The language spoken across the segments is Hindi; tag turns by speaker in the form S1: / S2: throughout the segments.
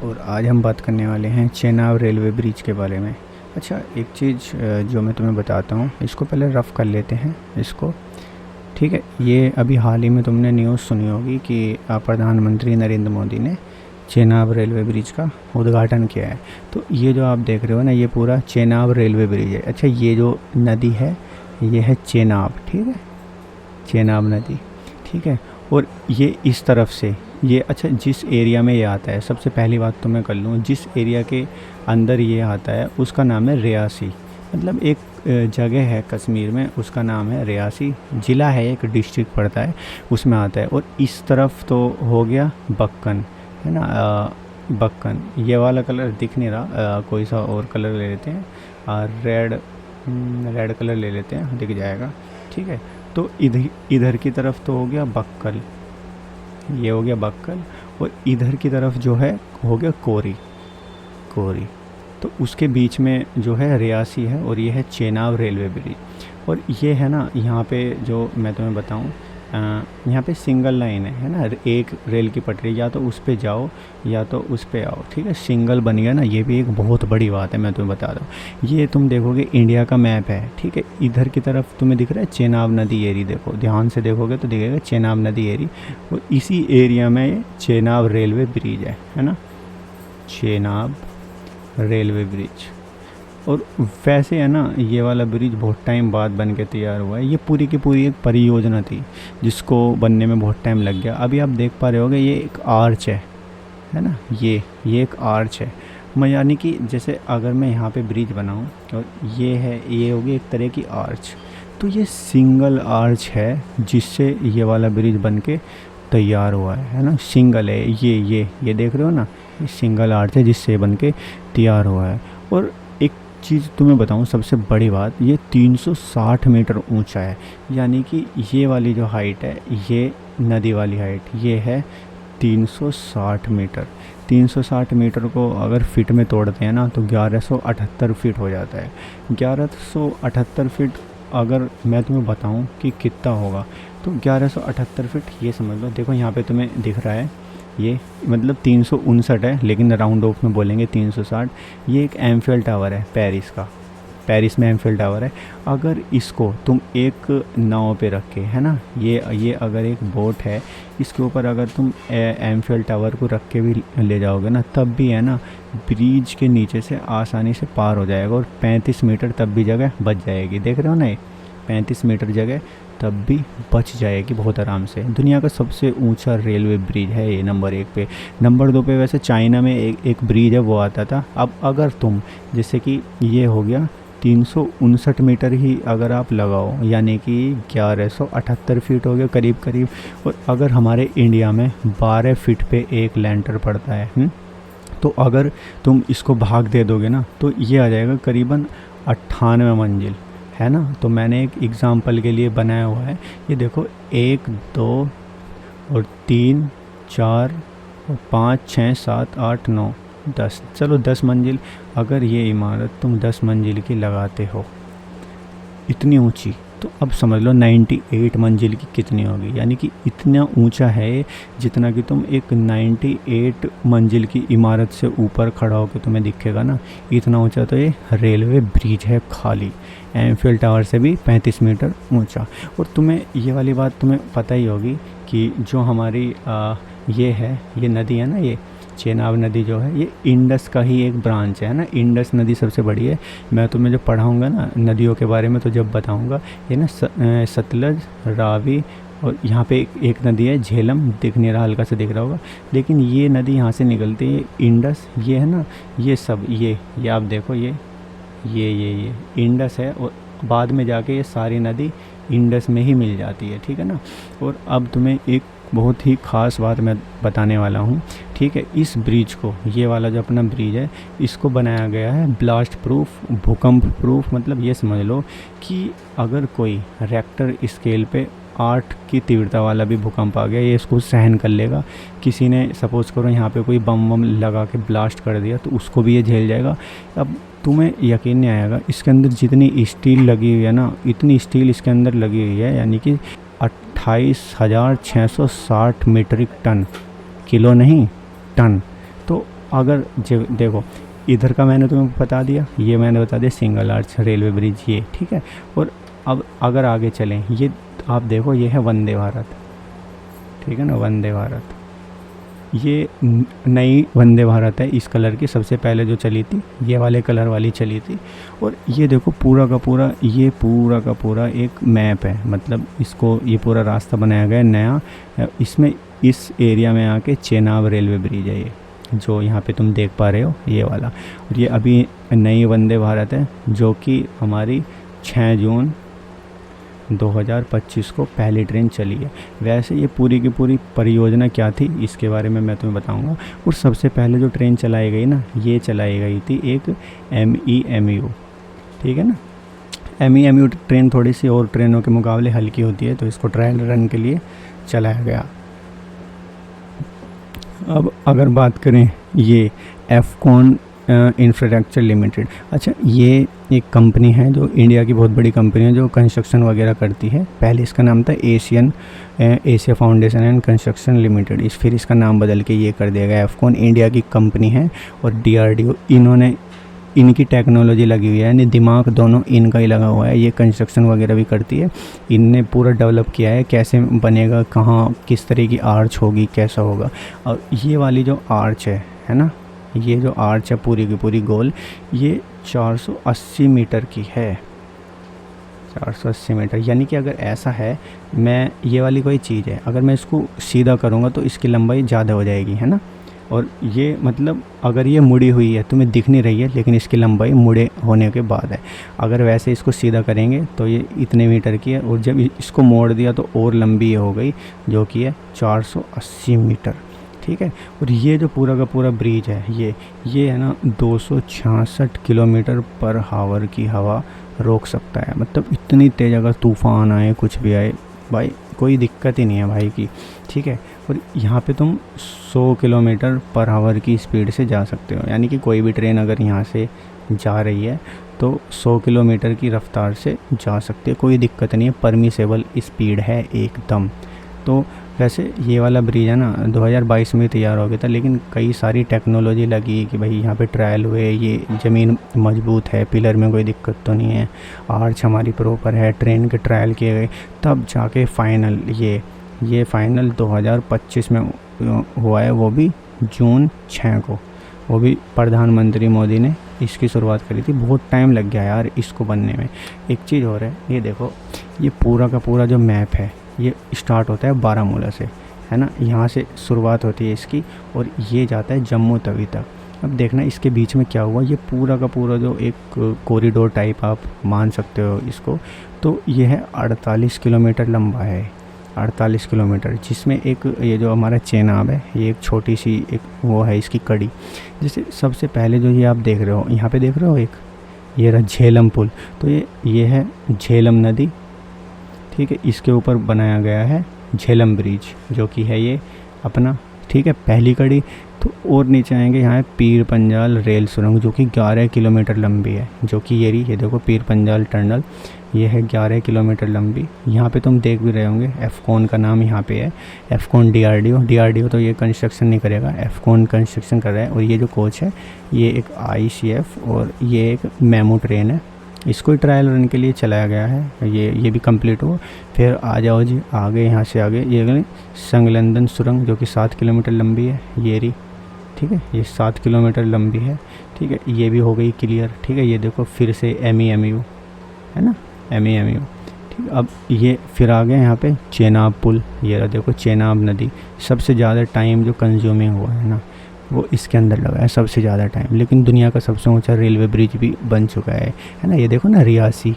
S1: और आज हम बात करने वाले हैं चेनाब रेलवे ब्रिज के बारे में। अच्छा, एक चीज़ जो मैं तुम्हें बताता हूँ, इसको पहले रफ़ कर लेते हैं इसको। ठीक है, ये अभी हाल ही में तुमने न्यूज़ सुनी होगी कि प्रधानमंत्री नरेंद्र मोदी ने चेनाब रेलवे ब्रिज का उद्घाटन किया है। तो ये जो आप देख रहे हो ना, ये पूरा चेनाब रेलवे ब्रिज है। अच्छा, ये जो नदी है ये है चेनाब, ठीक है, चेनाब नदी, ठीक है। और ये इस तरफ से ये, अच्छा, जिस एरिया में ये आता है, सबसे पहली बात तो मैं कर लूँ, जिस एरिया के अंदर ये आता है उसका नाम है रियासी। मतलब एक जगह है कश्मीर में, उसका नाम है रियासी, ज़िला है, एक डिस्ट्रिक्ट पड़ता है, उसमें आता है। और इस तरफ तो हो गया बक्कन, है ना, बक्कन। ये वाला कलर दिख नहीं रहा, कोई सा और कलर ले लेते हैं, रेड कलर ले लेते हैं, दिख जाएगा, ठीक है। तो इधर इधर की तरफ तो हो गया बक्कल, ये हो गया बक्कल। और इधर की तरफ जो है हो गया कोरी, कोरी। तो उसके बीच में जो है रियासी है, और ये है चेनाब रेलवे ब्रिज। और ये है ना, यहाँ पे जो मैं तुम्हें बताऊँ, यहाँ पे सिंगल लाइन है ना, एक रेल की पटरी, या तो उस पे जाओ या तो उस पे आओ, ठीक है, सिंगल बन गया ना। ये भी एक बहुत बड़ी बात है, मैं तुम्हें बता दूँ। ये तुम देखोगे इंडिया का मैप है, ठीक है, इधर की तरफ तुम्हें दिख रहा है चेनाब नदी एरी, देखो ध्यान से देखोगे तो दिखेगा चेनाब नदी एरी। और इसी एरिया में ये चेनाब रेलवे ब्रिज है ना, चेनाब रेलवे ब्रिज। और वैसे है ना, ये वाला ब्रिज बहुत टाइम बाद बन के तैयार हुआ है। ये पूरी की पूरी एक परियोजना थी जिसको बनने में बहुत टाइम लग गया। अभी आप देख पा रहे होगे, ये एक आर्च है ना, ये एक आर्च है। मैं यानी कि जैसे अगर मैं यहाँ पे ब्रिज बनाऊँ और ये है, ये होगी एक तरह की आर्च, तो ये सिंगल आर्च है जिससे ये वाला ब्रिज बन के तैयार हुआ है ना, सिंगल है ये देख रहे हो ना, ये सिंगल आर्च है जिससे बन के तैयार हुआ है। और एक चीज़ तुम्हें बताऊं, सबसे बड़ी बात, ये 360 मीटर ऊंचा है। यानी कि ये वाली जो हाइट है, ये नदी वाली हाइट, ये है 360 मीटर। 360 मीटर को अगर फीट में तोड़ते हैं ना, तो 1178 फीट हो जाता है। 1178 फीट अगर मैं तुम्हें बताऊं कि कितना होगा, तो 1178 फीट ये समझ लो। देखो यहाँ पे तुम्हें दिख रहा है, ये मतलब 359 है, लेकिन राउंड ऑफ में बोलेंगे 360। ये एक एम्फिल टावर है पेरिस का, पेरिस में एम्फिल टावर है। अगर इसको तुम एक नाव पे रख के, है ना, ये अगर एक बोट है, इसके ऊपर अगर तुम एम्फिल टावर को रख के भी ले जाओगे ना, तब भी है ना, ब्रिज के नीचे से आसानी से पार हो जाएगा। और 35 मीटर तब भी जगह बच जाएगी, देख रहे हो ना, ये 35 मीटर जगह तब भी बच जाएगी बहुत आराम से। दुनिया का सबसे ऊंचा रेलवे ब्रिज है ये, नंबर 1 पे। नंबर 2 पे वैसे चाइना में एक ब्रिज है, वो आता था। अब अगर तुम, जैसे कि ये हो गया 359 मीटर ही अगर आप लगाओ, यानी कि 1178 फीट हो गया करीब करीब। और अगर हमारे इंडिया में 12 फीट पे एक लैंटर पड़ता है, तो अगर तुम इसको भाग दे दोगे ना, तो ये आ जाएगा करीबन 98 मंजिल, है ना। तो मैंने एक एग्ज़ाम्पल के लिए बनाया हुआ है। ये देखो, 1 2 और 3 4 और 5 6 7 8 9 10, चलो 10 मंजिल। अगर ये इमारत तुम 10 मंजिल की लगाते हो, इतनी ऊंची, तो अब समझ लो 98 मंजिल की कितनी होगी। यानी कि इतना ऊंचा है जितना कि तुम एक 98 मंजिल की इमारत से ऊपर खड़ा होकर तुम्हें दिखेगा ना, इतना ऊंचा तो ये रेलवे ब्रिज है खाली, एम्फिल टावर से भी 35 मीटर ऊंचा। और तुम्हें ये वाली बात तुम्हें पता ही होगी कि जो हमारी ये नदी है ना, ये चेनाब नदी जो है, ये इंडस का ही एक ब्रांच है ना। इंडस नदी सबसे बड़ी है। मैं तुम्हें जब पढ़ाऊँगा ना नदियों के बारे में, तो जब बताऊँगा, ये ना सतलज, रावी, और यहाँ पे एक नदी है झेलम, दिख नहीं रहा, हल्का से दिख रहा होगा, लेकिन ये नदी यहाँ से निकलती है। इंडस ये है ना, ये सब ये आप देखो, ये इंडस है। और बाद में जाके ये सारी नदी इंडस में ही मिल जाती है, ठीक है ना। और अब तुम्हें एक बहुत ही ख़ास बात मैं बताने वाला हूँ, ठीक है। इस ब्रिज को, ये वाला जो अपना ब्रिज है, इसको बनाया गया है ब्लास्ट प्रूफ, भूकंप प्रूफ। मतलब ये समझ लो कि अगर कोई रेक्टर स्केल पे 8 की तीव्रता वाला भी भूकंप आ गया, ये इसको सहन कर लेगा। किसी ने सपोज़ करो यहाँ पे कोई बम लगा के ब्लास्ट कर दिया, तो उसको भी ये झेल जाएगा। अब तुम्हें यकीन नहीं आएगा, इसके अंदर जितनी स्टील लगी हुई है ना, इतनी स्टील इसके अंदर लगी हुई है, यानी कि 28,660 मीट्रिक टन, किलो नहीं टन। तो अगर देखो, इधर का मैंने तुम्हें बता दिया, ये मैंने बता दिया सिंगल आर्च रेलवे ब्रिज ये, ठीक है। और अब अगर आगे चलें, ये आप देखो, ये है वंदे भारत, ठीक है ना, वंदे भारत। ये नई वंदे भारत है, इस कलर की सबसे पहले जो चली थी ये वाले कलर वाली चली थी। और ये देखो पूरा का पूरा, ये पूरा का पूरा एक मैप है, मतलब इसको ये पूरा रास्ता बनाया गया है नया। इसमें इस एरिया में आके चेनाब रेलवे ब्रिज है ये, जो यहाँ पे तुम देख पा रहे हो ये वाला। और ये अभी नई वंदे भारत है, जो कि हमारी 6 जून 2025 को पहली ट्रेन चली है। वैसे ये पूरी की पूरी परियोजना क्या थी इसके बारे में मैं तुम्हें बताऊंगा। और सबसे पहले जो ट्रेन चलाई गई ना, ये चलाई गई थी एक MEMU, ठीक है ना। MEMU ट्रेन थोड़ी सी और ट्रेनों के मुकाबले हल्की होती है, तो इसको ट्रायल रन के लिए चलाया गया। अब अगर बात करें ये एफकॉन इंफ्रास्ट्रक्चर लिमिटेड, अच्छा ये एक कंपनी है जो इंडिया की बहुत बड़ी कंपनी है, जो कंस्ट्रक्शन वगैरह करती है। पहले इसका नाम था Asia foundation and construction limited, फिर इसका नाम बदल के ये कर दिया गया एफकॉन। इंडिया की कंपनी है और DRDO, इन्होंने इनकी टेक्नोलॉजी लगी हुई है, यानी दिमाग दोनों इनका ही लगा हुआ है। ये कंस्ट्रक्शन वगैरह भी करती है, इनने पूरा डेवलप किया है कैसे बनेगा, कहाँ किस तरह की आर्च होगी, कैसा होगा। और ये वाली जो आर्च है ना, ये जो आर्च है पूरी की पूरी गोल, ये 480 मीटर की है, 480 मीटर। यानी कि अगर ऐसा है, मैं ये वाली कोई चीज़ है, अगर मैं इसको सीधा करूँगा तो इसकी लंबाई ज़्यादा हो जाएगी, है ना। और ये मतलब अगर ये मुड़ी हुई है, तुम्हें दिख नहीं रही है, लेकिन इसकी लंबाई मुड़े होने के बाद है। अगर वैसे इसको सीधा करेंगे तो ये इतने मीटर की है, और जब इसको मोड़ दिया तो और लंबी हो गई, जो कि है 480 मीटर, ठीक है। और ये जो पूरा का पूरा ब्रिज है, ये है ना 266 किलोमीटर पर हावर की हवा रोक सकता है। मतलब इतनी तेज़, अगर तूफ़ान आए कुछ भी आए भाई, कोई दिक्कत ही नहीं है भाई की, ठीक है। और यहाँ पे तुम 100 किलोमीटर पर हावर की स्पीड से जा सकते हो, यानी कि कोई भी ट्रेन अगर यहाँ से जा रही है तो 100 किलोमीटर की रफ्तार से जा सकते हैं, कोई दिक्कत नहीं है, परमिसेबल स्पीड है एकदम। तो वैसे ये वाला ब्रिज है ना 2022 में तैयार हो गया था, लेकिन कई सारी टेक्नोलॉजी लगी कि भाई यहाँ पे ट्रायल हुए, ये ज़मीन मजबूत है, पिलर में कोई दिक्कत तो नहीं है, आर्च हमारी प्रॉपर है, ट्रेन के ट्रायल किए गए, तब जाके फाइनल ये फाइनल 2025 में हुआ है, वो भी जून 6 को। वो भी प्रधानमंत्री मोदी ने इसकी शुरुआत करी थी। बहुत टाइम लग गया यार इसको बनने में। एक चीज़ और है, ये देखो, ये पूरा का पूरा जो मैप है, ये स्टार्ट होता है बारामूला से, है ना, यहाँ से शुरुआत होती है इसकी, और ये जाता है जम्मू तवी तक। अब देखना इसके बीच में क्या हुआ, ये पूरा का पूरा जो एक कॉरिडोर टाइप आप मान सकते हो इसको, तो ये है 48 किलोमीटर लंबा है, 48 किलोमीटर, जिसमें एक ये जो हमारा चेनाब है, ये एक छोटी सी एक वो है इसकी कड़ी। जैसे सबसे पहले जो ये आप देख रहे हो, यहाँ पे देख रहे हो एक ये रहा झेलम पुल, तो ये है झेलम नदी, ठीक है, इसके ऊपर बनाया गया है झेलम ब्रिज, जो कि है ये अपना, ठीक है, पहली कड़ी। तो और नीचे आएंगे, यहाँ है पीर पंजाल रेल सुरंग, जो कि 11 किलोमीटर लंबी है, जो कि ये देखो पीर पंजाल टनल, ये है 11 किलोमीटर लंबी। यहाँ पे तुम देख भी रहे होंगे एफकॉन का नाम यहाँ पे है, एफकॉन DRDO तो ये कंस्ट्रक्शन नहीं करेगा, एफकॉन कंस्ट्रक्शन कर रहा है। और ये जो कोच है, ये एक ICF और ये एक मेमू ट्रेन है, इसको ही ट्रायल रन के लिए चलाया गया है। ये भी कंप्लीट हो, फिर आ जाओ जी आगे, यहाँ से आगे ये संगलंदन सुरंग, जो कि 7 किलोमीटर लंबी है, ये रही, ठीक है, ये 7 किलोमीटर लंबी है, ठीक है, ये भी हो गई क्लियर, ठीक है। ये देखो फिर से MEMU है ना, MEMU, ठीक। अब ये फिर आ गए यहाँ पे चेनाब पुल, ये रहा देखो चेनाब नदी। सबसे ज़्यादा टाइम जो कंज्यूमिंग हुआ है ना, वो इसके अंदर लगा है सबसे ज़्यादा टाइम, लेकिन दुनिया का सबसे ऊंचा रेलवे ब्रिज भी बन चुका है ना। ये देखो ना रियासी,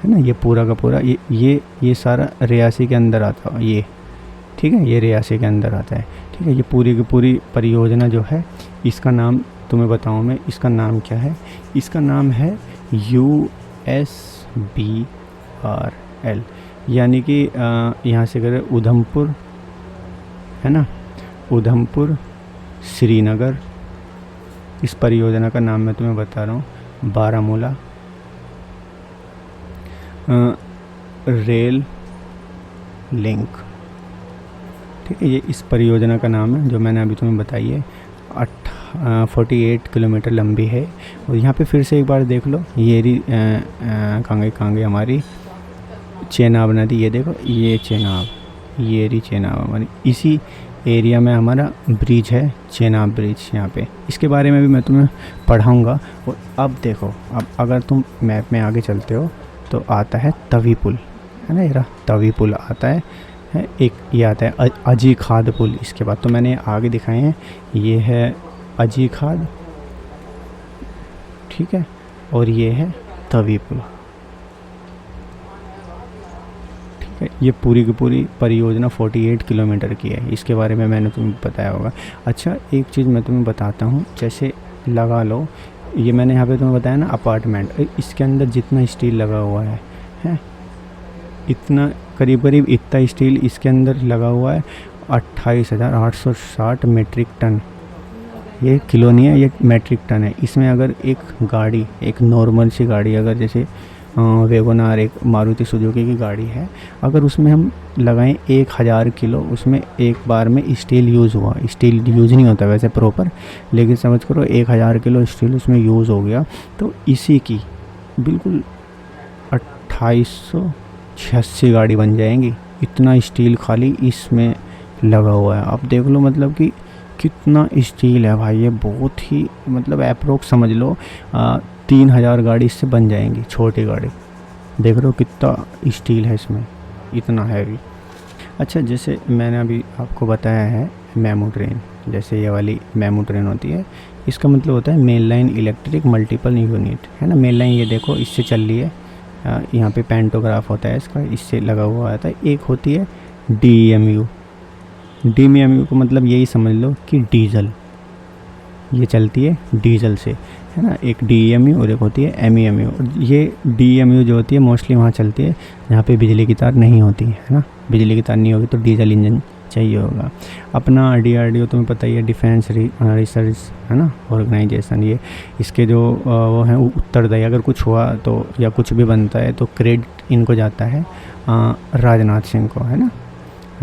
S1: है ना, ये पूरा का पूरा ये सारा रियासी के अंदर आता है ये, ठीक है, ये रियासी के अंदर आता है, ठीक है। ये पूरी की पूरी परियोजना जो है, इसका नाम तुम्हें बताऊँ मैं, इसका नाम क्या है, इसका नाम है USBRL, यानी कि यहाँ से करें उधमपुर, है ना, उधमपुर श्रीनगर। इस परियोजना का नाम मैं तुम्हें बता रहा हूँ, बारामूला रेल लिंक, ठीक है। ये इस परियोजना का नाम है जो मैंने अभी तुम्हें बताई है। 48 किलोमीटर लंबी है। और यहाँ पे फिर से एक बार देख लो, ये रही कहाँ गई हमारी चेनाब नदी। ये देखो ये चेनाब, ये रही चेनाब हमारी। इसी एरिया में हमारा ब्रिज है, चेनाब ब्रिज यहाँ पे। इसके बारे में भी मैं तुम्हें पढ़ाऊँगा। और अब देखो, अब अगर तुम मैप में आगे चलते हो तो आता है तवी पुल, है ना, ये रहा तवी पुल आता है एक ये आता है अजी खाद पुल। इसके बाद तो मैंने आगे दिखाए हैं, ये है अजी खाद, ठीक है, और ये है तवी पुल, ठीक है। ये पूरी की पूरी परियोजना 48 किलोमीटर की है। इसके बारे में मैंने तुम्हें बताया होगा। अच्छा, एक चीज़ मैं तुम्हें बताता हूँ, जैसे लगा लो ये मैंने यहाँ पे तुम्हें बताया ना अपार्टमेंट, इसके अंदर जितना स्टील लगा हुआ है इतना करीब करीब इतना स्टील इसके अंदर लगा हुआ है 28,860 मेट्रिक टन। ये किलो नहीं है, ये मेट्रिक टन है। इसमें अगर एक गाड़ी, एक नॉर्मल सी गाड़ी, अगर जैसे वेगोनार, एक मारुति सुजुकी की गाड़ी है, अगर उसमें हम लगाएं 1000 किलो, उसमें एक बार में स्टील यूज़ हुआ, स्टील यूज़ नहीं होता वैसे प्रॉपर, लेकिन समझ करो 1000 किलो स्टील उसमें यूज़ हो गया, तो इसी की बिल्कुल 2886 गाड़ी बन जाएंगी। इतना स्टील खाली इसमें लगा हुआ है। आप देख लो मतलब कि कितना स्टील है भाई, ये बहुत ही मतलब अप्रोक्स समझ लो 3000 गाड़ी इससे बन जाएंगी, छोटी गाड़ी। देख रहे हो कितना स्टील है इसमें, इतना हैवी। अच्छा, जैसे मैंने अभी आपको बताया है मेमू ट्रेन, जैसे ये वाली मेमू ट्रेन होती है, इसका मतलब होता है main line electric multiple unit, है ना। मेन लाइन ये देखो इससे चल रही है, यहाँ पे पेंटोग्राफ होता है इसका, इससे लगा हुआ आता है। एक होती है DMU, DMU को मतलब यही समझ लो कि डीजल, ये चलती है डीजल से, है ना। एक DMU और एक होती है MEMU। ये DMU जो होती है मोस्टली वहाँ चलती है जहाँ पे बिजली की तार नहीं होती है ना। बिजली की तार नहीं होगी तो डीजल इंजन चाहिए होगा। अपना DRDO तुम्हें पता ही है, डिफेंस रिसर्च, है ना, ऑर्गेनाइजेशन। ये इसके जो वो हैं उत्तरदायी, अगर कुछ हुआ तो या कुछ भी बनता है तो क्रेडिट इनको जाता है राजनाथ सिंह को, है ना।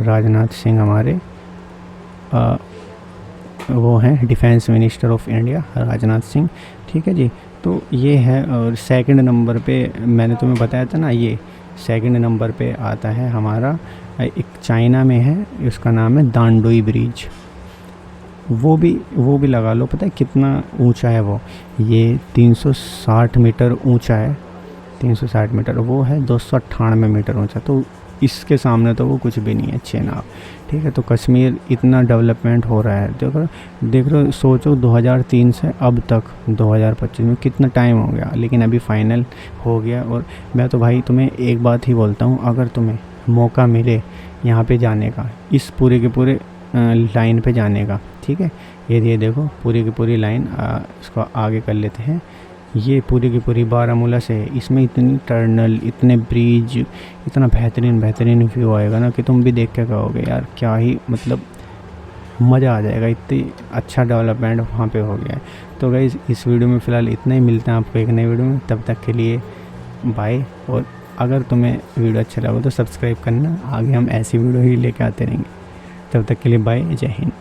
S1: राजनाथ सिंह हमारे वो हैं defence minister of India, Rajnath Singh, ठीक है जी। तो ये है। और सेकंड नंबर पे मैंने तुम्हें बताया था ना, ये सेकंड नंबर पे आता है हमारा, एक चाइना में है, उसका नाम है दांडोई ब्रिज। वो भी लगा लो, पता है कितना ऊंचा है वो, ये 360 मीटर ऊंचा है, 360 मीटर। वो है 298 मीटर ऊंचा, तो इसके सामने तो वो कुछ भी नहीं है चेनाब, ठीक है। तो कश्मीर इतना डेवलपमेंट हो रहा है, देख रहे, सोचो 2003 से अब तक 2025 में कितना टाइम हो गया, लेकिन अभी फाइनल हो गया। और मैं तो भाई तुम्हें एक बात ही बोलता हूँ, अगर तुम्हें मौका मिले यहाँ पे जाने का, इस पूरे के पूरे लाइन पे जाने का, ठीक है। ये देखो पूरी की पूरी लाइन, इसको आगे कर लेते हैं। ये पूरी की पूरी बारामूला से, इसमें इतनी टर्नल, इतने ब्रिज, इतना बेहतरीन व्यू आएगा ना कि तुम भी देख के कहोगे यार क्या ही मतलब मज़ा आ जाएगा, इतनी अच्छा डेवलपमेंट वहाँ पे हो गया है। तो गाइस इस वीडियो में फ़िलहाल इतना ही, मिलते हैं आपको एक नई वीडियो में, तब तक के लिए बाय। और अगर तुम्हें वीडियो अच्छा लगा तो सब्सक्राइब करना, आगे हम ऐसी वीडियो ही लेके आते रहेंगे। तब तक के लिए बाय, जय हिंद।